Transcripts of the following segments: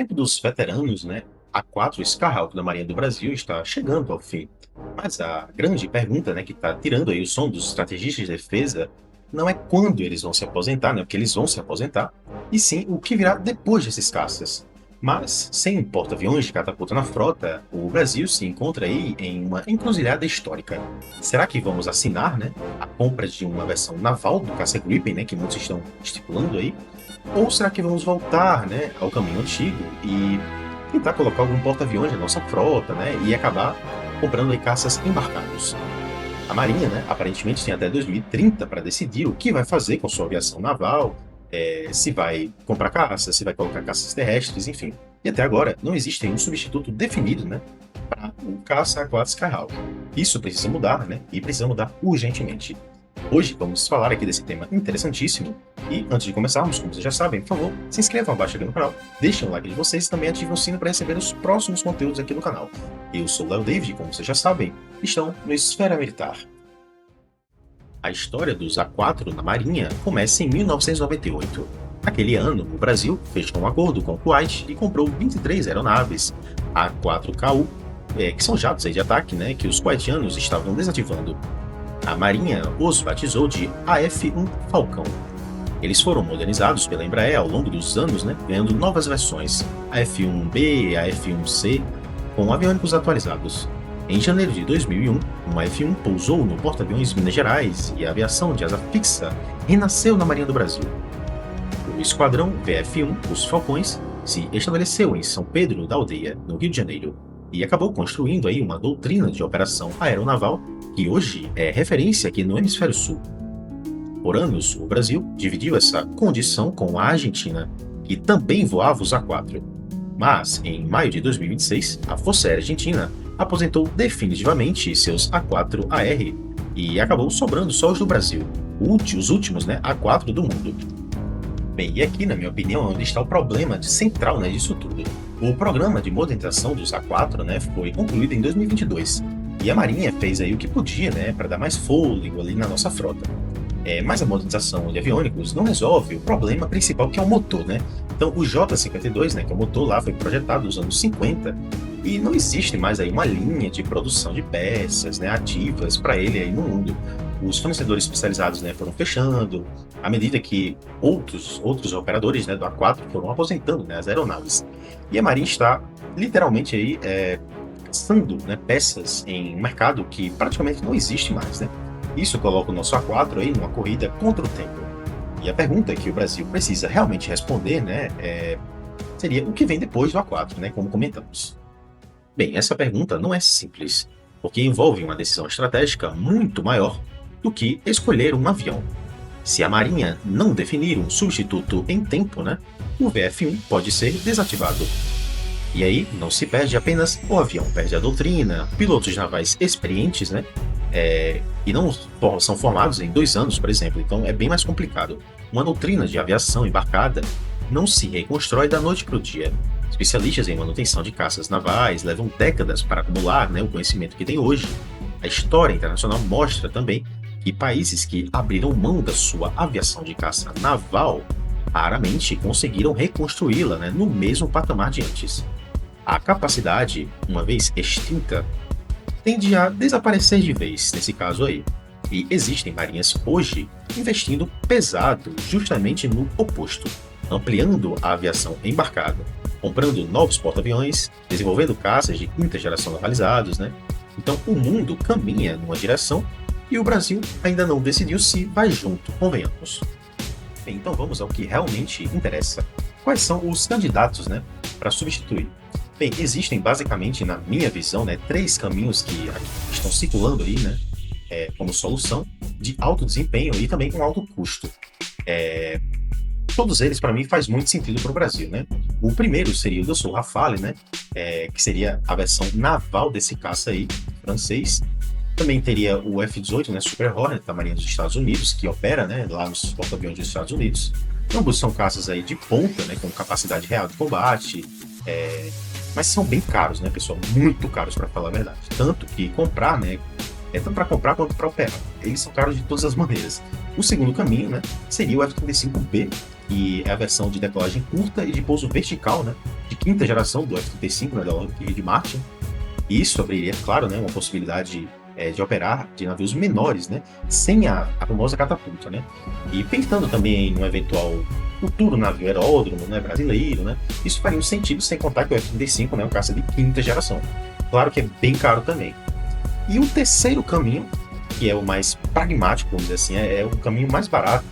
tempo dos veteranos, né, a 4 Skyhawk da Marinha do Brasil está chegando ao fim. Mas a grande pergunta, né, que está tirando aí o som dos estrategistas de defesa não é quando eles vão se aposentar, né, porque eles vão se aposentar, e sim o que virá depois desses caças. Mas, sem porta-aviões de catapulta na frota, o Brasil se encontra aí em uma encruzilhada histórica. Será que vamos assinar, né, a compra de uma versão naval do caça Gripen, né, que muitos estão estipulando aí? Ou será que vamos voltar, né, ao caminho antigo e tentar colocar algum porta-aviões na nossa frota, né, e acabar comprando aí caças embarcados? A Marinha, né, aparentemente tem até 2030 para decidir o que vai fazer com sua aviação naval, se vai comprar caças, se vai colocar caças terrestres, enfim. E até agora não existe um substituto definido, né, para o caça A4 Skyhawk. Isso precisa mudar, né, e precisa mudar urgentemente. Hoje vamos falar aqui desse tema interessantíssimo. E antes de começarmos, como vocês já sabem, por favor, se inscrevam abaixo aqui no canal, deixem o like de vocês e também ativem o sino para receber os próximos conteúdos aqui no canal. Eu sou o Léo David e, como vocês já sabem, estão no Esfera Militar. A história dos A4 na Marinha começa em 1998. Naquele ano, o Brasil fechou um acordo com o Kuwait e comprou 23 aeronaves A4KU, que são jatos aí de ataque, né, que os kuwaitianos estavam desativando. A Marinha os batizou de AF-1 Falcão. Eles foram modernizados pela Embraer ao longo dos anos, né, ganhando novas versões, AF-1B, AF-1C, com aviônicos atualizados. Em janeiro de 2001, um AF-1 pousou no porta-aviões Minas Gerais e a aviação de asa fixa renasceu na Marinha do Brasil. O esquadrão VF-1, os Falcões, se estabeleceu em São Pedro da Aldeia, no Rio de Janeiro, e acabou construindo aí uma doutrina de operação aeronaval que hoje é referência aqui no Hemisfério Sul. Por anos, o Brasil dividiu essa condição com a Argentina, que também voava os A4. Mas, em maio de 2026, a Força Aérea Argentina aposentou definitivamente seus A4AR e acabou sobrando só os do Brasil, os últimos, né, A4 do mundo. Bem, e aqui, na minha opinião, é onde está o problema central, né, disso tudo. O programa de modernização dos A4, né, foi concluído em 2022 e a Marinha fez aí o que podia, né, para dar mais fôlego ali na nossa frota. Mas a modernização de aviônicos não resolve o problema principal, que é o motor, né? Então, o J-52, né, que é o motor lá, foi projetado nos anos 50 e não existe mais aí uma linha de produção de peças, né, ativas para ele aí no mundo. Os fornecedores especializados, né, foram fechando à medida que outros operadores, né, do A4 foram aposentando, né, as aeronaves. E a Marinha está literalmente aí caçando, né, peças em um mercado que praticamente não existe mais, né? Isso coloca o nosso A4 aí numa corrida contra o tempo. E a pergunta que o Brasil precisa realmente responder, né, seria o que vem depois do A4, né, como comentamos. Bem, essa pergunta não é simples, porque envolve uma decisão estratégica muito maior do que escolher um avião. Se a Marinha não definir um substituto em tempo, né, o VF-1 pode ser desativado. E aí não se perde apenas o avião, perde a doutrina, pilotos navais experientes, né, e não são formados em 2 anos, por exemplo, então é bem mais complicado. Uma doutrina de aviação embarcada não se reconstrói da noite para o dia. Especialistas em manutenção de caças navais levam décadas para acumular, né, o conhecimento que tem hoje. A história internacional mostra também que países que abriram mão da sua aviação de caça naval raramente conseguiram reconstruí-la, né, no mesmo patamar de antes. A capacidade, uma vez extinta, tende a desaparecer de vez nesse caso aí. E existem marinhas hoje investindo pesado justamente no oposto, ampliando a aviação embarcada, comprando novos porta-aviões, desenvolvendo caças de quinta geração navalizados, né? Então o mundo caminha numa direção e o Brasil ainda não decidiu se vai junto, convenhamos. Bem, então vamos ao que realmente interessa. Quais são os candidatos, né, para substituir? Bem, existem basicamente, na minha visão, né, 3 caminhos que estão circulando aí, né, como solução de alto desempenho e também com alto custo. Todos eles, para mim, faz muito sentido para o Brasil, né? O primeiro seria o Dassault Rafale, né, que seria a versão naval desse caça aí, francês. Também teria o F-18, né, Super Hornet, da Marinha dos Estados Unidos, que opera, né, lá nos porta-aviões dos Estados Unidos. Ambos são caças aí de ponta, né, com capacidade real de combate, mas são bem caros, né, pessoal? Muito caros, para falar a verdade. Tanto que comprar, né, tanto para comprar quanto para operar. Eles são caros de todas as maneiras. O segundo caminho, né, seria o F-35B, e é a versão de decolagem curta e de pouso vertical, né, de quinta geração do F-35, né, da Lockheed Martin. Isso abriria, claro, né, uma possibilidade de operar de navios menores, né, sem a famosa catapulta, né. E pensando também em um eventual futuro navio aeródromo, né, brasileiro, né, isso faria um sentido, sem contar que o F-35, né, é um caça de quinta geração. Claro que é bem caro também. E o terceiro caminho, que é o mais pragmático, vamos dizer assim, é o caminho mais barato,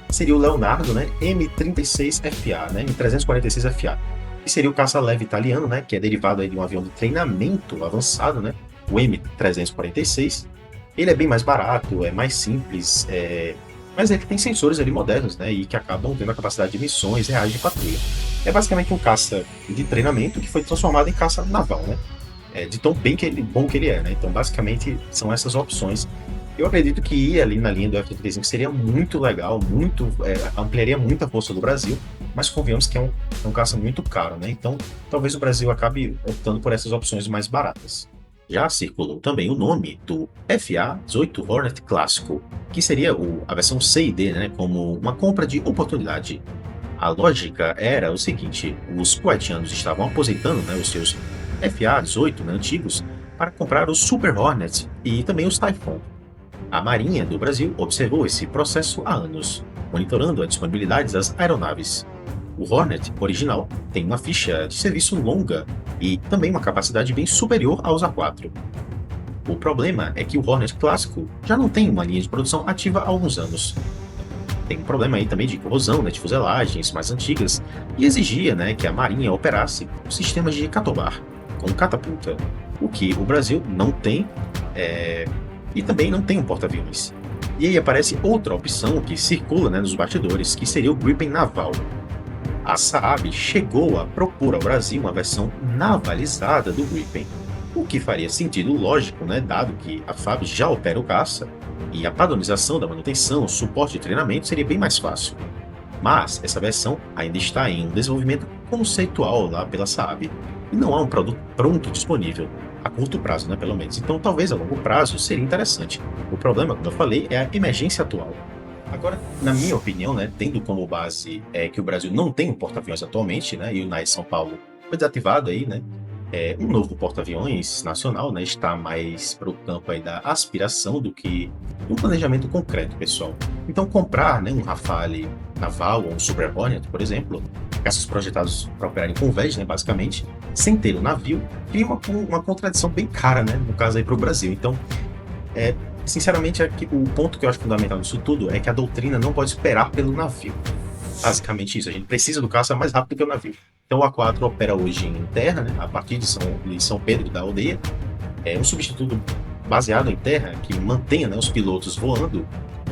seria o Leonardo, né, M36FA, né, M346FA, que seria o caça-leve italiano, né, que é derivado aí de um avião de treinamento avançado, né, o M346. Ele é bem mais barato, é mais simples, mas ele tem sensores ali modernos, né, e que acabam tendo a capacidade de missões reais de patrulha. É basicamente um caça de treinamento que foi transformado em caça naval, né, de tão bom que ele é, né. Então, basicamente, são essas opções. Eu acredito que ir ali na linha do F-35 seria muito legal, ampliaria muito a força do Brasil, mas convenhamos que é um caça muito caro, né? Então, talvez o Brasil acabe optando por essas opções mais baratas. Já circulou também o nome do FA-18 Hornet clássico, que seria a versão C e D, né, como uma compra de oportunidade. A lógica era o seguinte: os kuwaitianos estavam aposentando, né, os seus FA-18, né, antigos para comprar os Super Hornet e também os Typhoon. A Marinha do Brasil observou esse processo há anos, monitorando a disponibilidade das aeronaves. O Hornet original tem uma ficha de serviço longa e também uma capacidade bem superior aos A4. O problema é que o Hornet clássico já não tem uma linha de produção ativa há alguns anos. Tem um problema aí também de corrosão, né, de fuselagens mais antigas, e exigia, né, que a Marinha operasse sistemas de catobar, com catapulta, o que o Brasil não tem, e também não tem um porta-aviões. E aí aparece outra opção que circula, né, nos bastidores, que seria o Gripen naval. A Saab chegou a propor ao Brasil uma versão navalizada do Gripen, o que faria sentido lógico, né, dado que a FAB já opera o caça, e a padronização da manutenção, suporte e treinamento seria bem mais fácil. Mas essa versão ainda está em um desenvolvimento conceitual lá pela Saab, e não há um produto pronto disponível, a curto prazo, né, pelo menos. Então talvez a longo prazo seria interessante. O problema, como eu falei, é a emergência atual. Agora, na minha opinião, né, tendo como base que o Brasil não tem um porta-aviões atualmente, né, e o NAE São Paulo foi desativado aí, né, um novo porta-aviões nacional, né, está mais para o campo aí da aspiração do que um planejamento concreto, pessoal. Então, comprar, né, um Rafale naval ou um Super Hornet, por exemplo, caças projetados para operarem com vés, né, basicamente, sem ter o navio, cria uma contradição bem cara, né, no caso aí para o Brasil. Então, sinceramente, o ponto que eu acho fundamental nisso tudo é que a doutrina não pode esperar pelo navio. Basicamente isso, a gente precisa do caça mais rápido que o navio. Então o A4 opera hoje em terra, né, a partir de São Pedro da Aldeia. É um substituto baseado em terra que mantenha, né, os pilotos voando,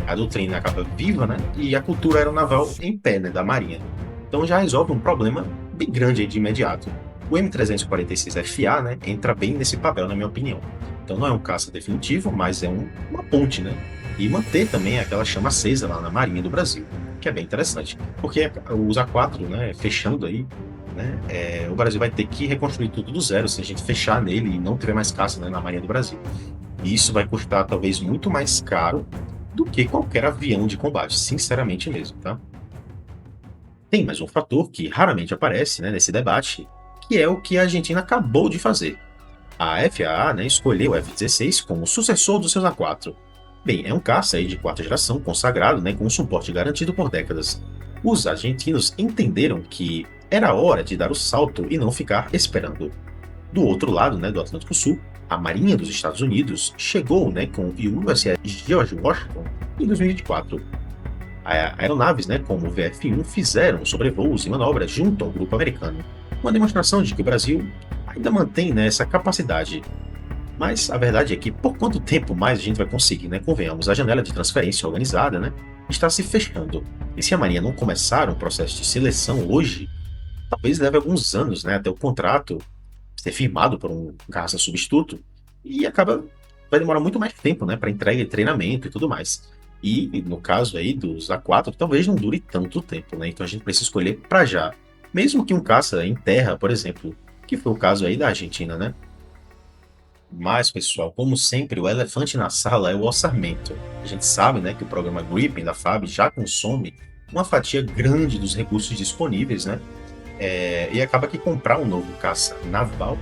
a doutrina acaba viva, né, e a cultura aeronaval em pé, né, da Marinha. Então já resolve um problema bem grande aí de imediato. O M346FA, né, entra bem nesse papel, na minha opinião. Então não é um caça definitivo, mas é uma ponte, né? E manter também aquela chama acesa lá na Marinha do Brasil, que é bem interessante. Porque os A4, né, fechando aí, né, o Brasil vai ter que reconstruir tudo do zero se a gente fechar nele e não tiver mais caça, né, na Marinha do Brasil. E isso vai custar talvez muito mais caro do que qualquer avião de combate, sinceramente mesmo, tá? Tem mais um fator que raramente aparece, né, nesse debate, que é o que a Argentina acabou de fazer. A FAA, né, escolheu o F-16 como sucessor dos seus A4. Bem, é um caça aí de quarta geração consagrado, né, com um suporte garantido por décadas. Os argentinos entenderam que era hora de dar o salto e não ficar esperando. Do outro lado, né, do Atlântico Sul, a Marinha dos Estados Unidos chegou, né, com o USS George Washington em 2024. Aeronaves, né, como o VF-1 fizeram sobrevoos e manobras junto ao grupo americano, uma demonstração de que o Brasil ainda mantém, né, essa capacidade. Mas a verdade é que por quanto tempo mais a gente vai conseguir, né? Convenhamos, a janela de transferência organizada, né, está se fechando. E se a Marinha não começar um processo de seleção hoje, talvez leve alguns anos, né, até o contrato ser firmado por um caça substituto e vai demorar muito mais tempo, né, para entrega e treinamento e tudo mais. E no caso aí dos A4, talvez não dure tanto tempo, né? Então a gente precisa escolher para já. Mesmo que um caça em terra, por exemplo, que foi o caso aí da Argentina, né? Mas, pessoal, como sempre, o elefante na sala é o orçamento. A gente sabe, né, que o programa Gripen da FAB já consome uma fatia grande dos recursos disponíveis, né? E acaba que comprar um novo caça naval,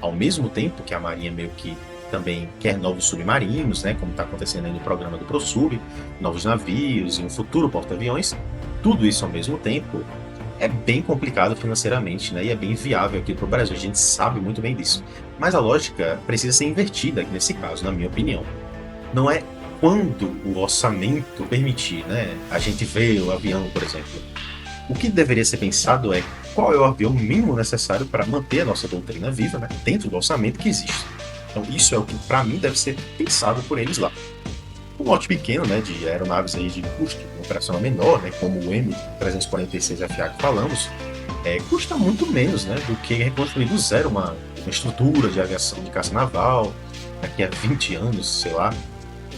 ao mesmo tempo que a Marinha meio que também quer novos submarinos, né? Como está acontecendo aí no programa do ProSub, novos navios e um futuro porta-aviões, tudo isso ao mesmo tempo é bem complicado financeiramente, né? E é bem viável aqui para o Brasil. A gente sabe muito bem disso. Mas a lógica precisa ser invertida aqui nesse caso, na minha opinião. Não é quando o orçamento permitir, né? A gente vê o avião, por exemplo. O que deveria ser pensado é qual é o avião mínimo necessário para manter a nossa doutrina viva, né? Dentro do orçamento que existe. Então isso é o que, para mim, deve ser pensado por eles lá. Um lote pequeno, né, de aeronaves aí de custo operacional menor, né, como o M346FA que falamos, custa muito menos, né, do que reconstruir do zero uma estrutura de aviação de caça naval daqui a 20 anos, sei lá.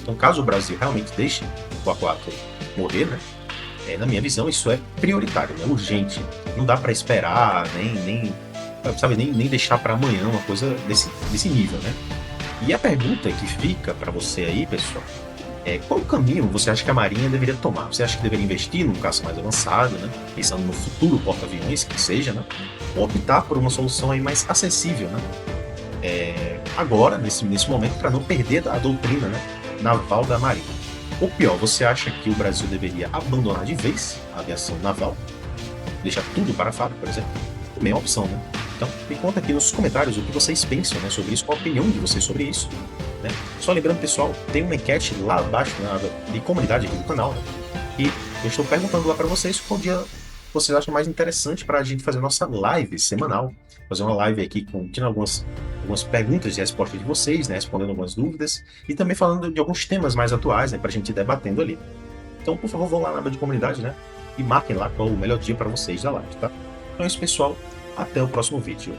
Então, caso o Brasil realmente deixe o A4 morrer, né, na minha visão, isso é prioritário, é urgente. Não dá para esperar, nem deixar para amanhã uma coisa desse nível, né? E a pergunta que fica para você aí, pessoal, qual o caminho você acha que a Marinha deveria tomar? Você acha que deveria investir num caça mais avançado, né? Pensando no futuro porta-aviões, que seja, né? Ou optar por uma solução aí mais acessível, né? Agora, nesse momento, para não perder a doutrina, né, naval da Marinha. Ou pior, você acha que o Brasil deveria abandonar de vez a aviação naval? Deixar tudo para a fábrica, por exemplo? Também é uma opção, né? Então, me conta aqui nos comentários o que vocês pensam, né, sobre isso, qual a opinião de vocês sobre isso, né? Só lembrando, pessoal, tem uma enquete lá abaixo de comunidade aqui do canal, né? E eu estou perguntando lá para vocês qual dia vocês acham mais interessante para a gente fazer nossa live semanal. Fazer uma live aqui tirando algumas perguntas e respostas de vocês, né? Respondendo algumas dúvidas e também falando de alguns temas mais atuais, né? Para a gente ir debatendo ali. Então, por favor, vão lá na aba de comunidade, né? E marquem lá qual o melhor dia para vocês da live, tá? Então é isso, pessoal. Até o próximo vídeo.